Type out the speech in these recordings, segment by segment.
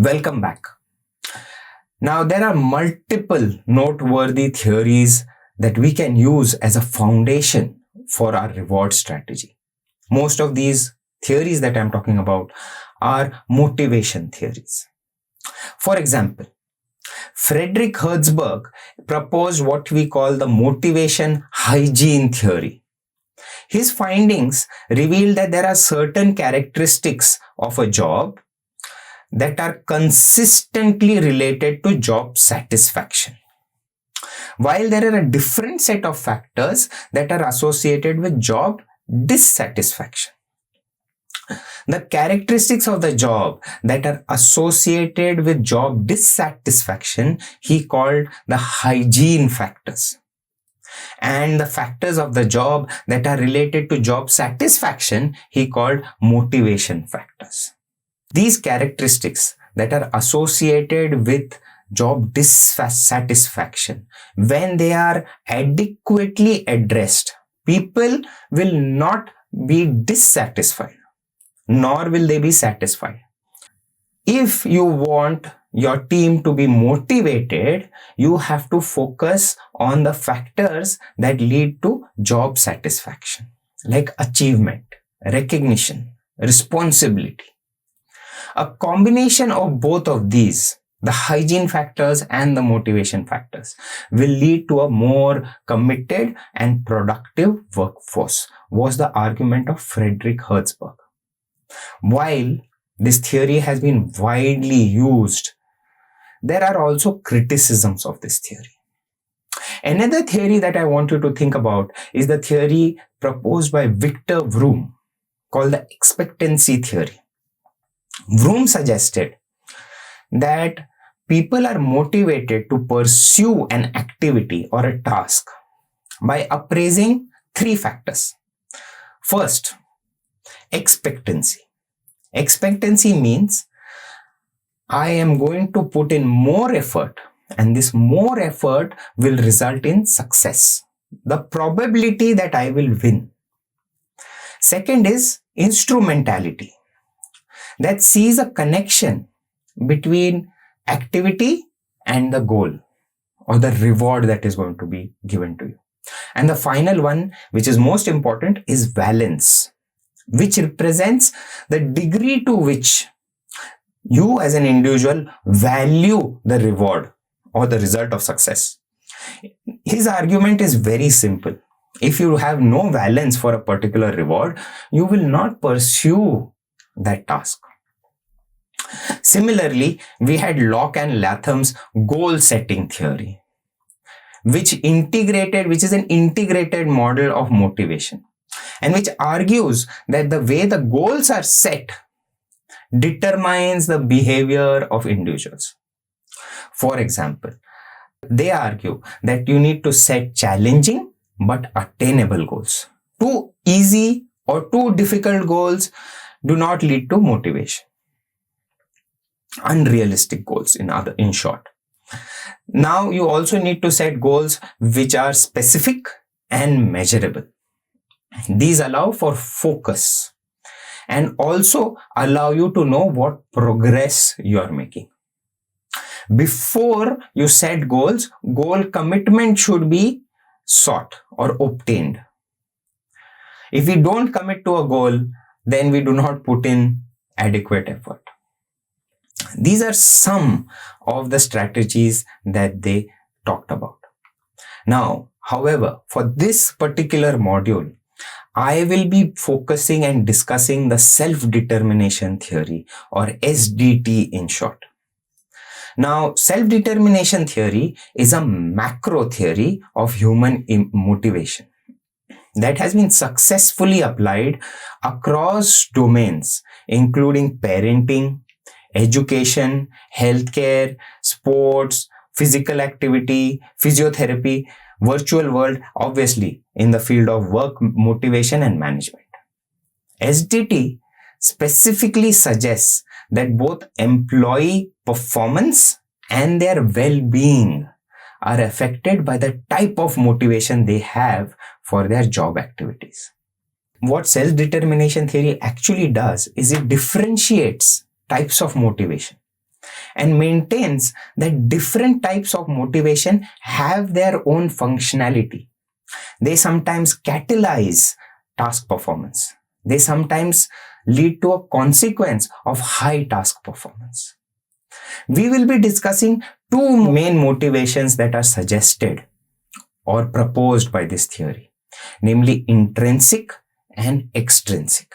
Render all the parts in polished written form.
Welcome back. Now, there are multiple noteworthy theories that we can use as a foundation for our reward strategy. Most of these theories that I'm talking about are motivation theories. For example, Frederick Herzberg proposed what we call the motivation hygiene theory. His findings revealed that there are certain characteristics of a job that are consistently related to job satisfaction, while there are a different set of factors that are associated with job dissatisfaction. The characteristics of the job that are associated with job dissatisfaction, he called the hygiene factors. And the factors of the job that are related to job satisfaction, he called motivation factors. These characteristics that are associated with job dissatisfaction, when they are adequately addressed, people will not be dissatisfied, nor will they be satisfied. If you want your team to be motivated, you have to focus on the factors that lead to job satisfaction, like achievement, recognition, responsibility. A combination of both of these, the hygiene factors and the motivation factors, will lead to a more committed and productive workforce, was the argument of Frederick Herzberg. While this theory has been widely used, there are also criticisms of this theory. Another theory that I want you to think about is the theory proposed by Victor Vroom, called the expectancy theory. Vroom suggested that people are motivated to pursue an activity or a task by appraising three factors. First, expectancy. Expectancy means I am going to put in more effort, and this more effort will result in success. The probability that I will win. Second is instrumentality, that sees a connection between activity and the goal or the reward that is going to be given to you. And the final one, which is most important, is valence, which represents the degree to which you as an individual value the reward or the result of success. His argument is very simple. If you have no valence for a particular reward, you will not pursue that task. Similarly, we had Locke and Latham's goal setting theory, which is an integrated model of motivation, and which argues that the way the goals are set determines the behavior of individuals. For example, they argue that you need to set challenging but attainable goals. Too easy or too difficult goals do not lead to motivation. Unrealistic goals, in short. Now you also need to set goals which are specific and measurable. These allow for focus and also allow you to know what progress you are making. Before you set goals, goal commitment should be sought or obtained. If we don't commit to a goal, then we do not put in adequate effort. These are some of the strategies that they talked about. Now, however, for this particular module, I will be focusing and discussing the self-determination theory, or SDT in short. Now, self-determination theory is a macro theory of human motivation that has been successfully applied across domains, including parenting, education, healthcare, sports, physical activity, physiotherapy, virtual world, obviously in the field of work, motivation and management. SDT specifically suggests that both employee performance and their well-being are affected by the type of motivation they have for their job activities. What self-determination theory actually does is it differentiates types of motivation and maintains that different types of motivation have their own functionality. They sometimes catalyze task performance. They sometimes lead to a consequence of high task performance. We will be discussing two main motivations that are suggested or proposed by this theory, namely intrinsic and extrinsic.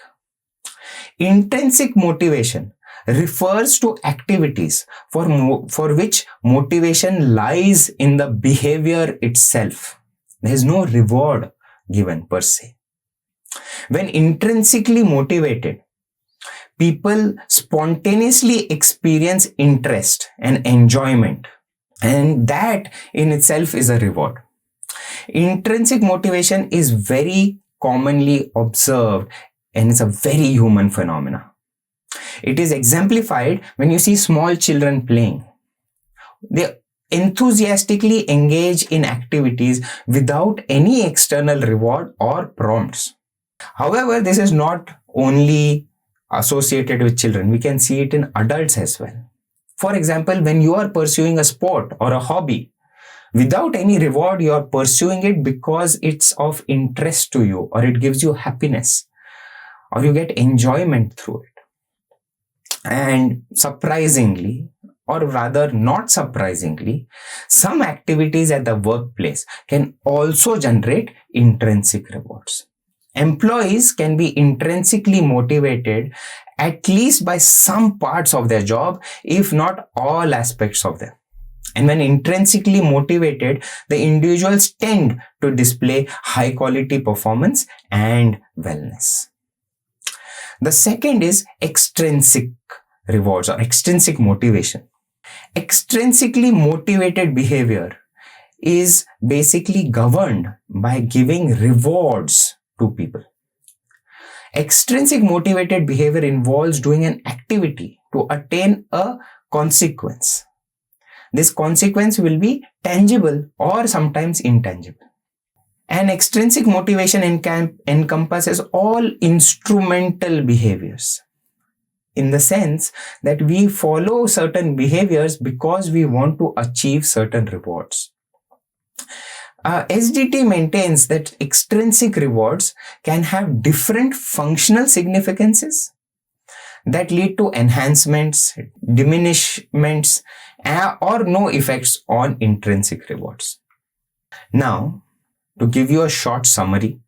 Intrinsic motivation refers to activities for which motivation lies in the behavior itself. There is no reward given per se. When intrinsically motivated, people spontaneously experience interest and enjoyment, and that in itself is a reward. Intrinsic motivation is very commonly observed and it's a very human phenomena. It is exemplified when you see small children playing. They enthusiastically engage in activities without any external reward or prompts. However, this is not only associated with children. We can see it in adults as well. For example, when you are pursuing a sport or a hobby, without any reward, you are pursuing it because it's of interest to you, or it gives you happiness, or you get enjoyment through it. And surprisingly, or rather not surprisingly, some activities at the workplace can also generate intrinsic rewards. Employees can be intrinsically motivated at least by some parts of their job, if not all aspects of them. And when intrinsically motivated, the individuals tend to display high quality performance and wellness. The second is extrinsic rewards or extrinsic motivation. Extrinsically motivated behavior is basically governed by giving rewards to people. Extrinsic motivated behavior involves doing an activity to attain a consequence. This consequence will be tangible or sometimes intangible. And extrinsic motivation encompasses all instrumental behaviors, in the sense that we follow certain behaviors because we want to achieve certain rewards. SDT maintains that extrinsic rewards can have different functional significances that lead to enhancements, diminishments, or no effects on intrinsic rewards. Now, to give you a short summary,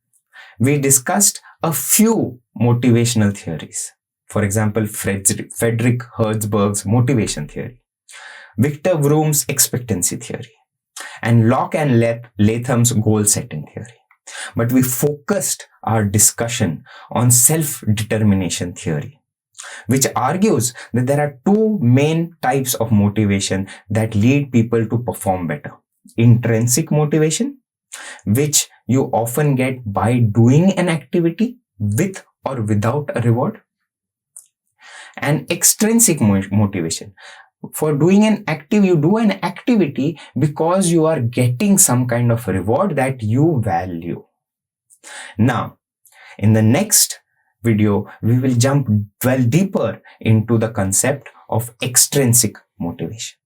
we discussed a few motivational theories. For example, Frederick Herzberg's motivation theory, Victor Vroom's expectancy theory, and Locke and Latham's goal setting theory. But we focused our discussion on self-determination theory, which argues that there are two main types of motivation that lead people to perform better. Intrinsic motivation, which you often get by doing an activity with or without a reward, and extrinsic motivation. For doing you do an activity because you are getting some kind of reward that you value. Now, in the next video, we will dwell deeper into the concept of extrinsic motivation.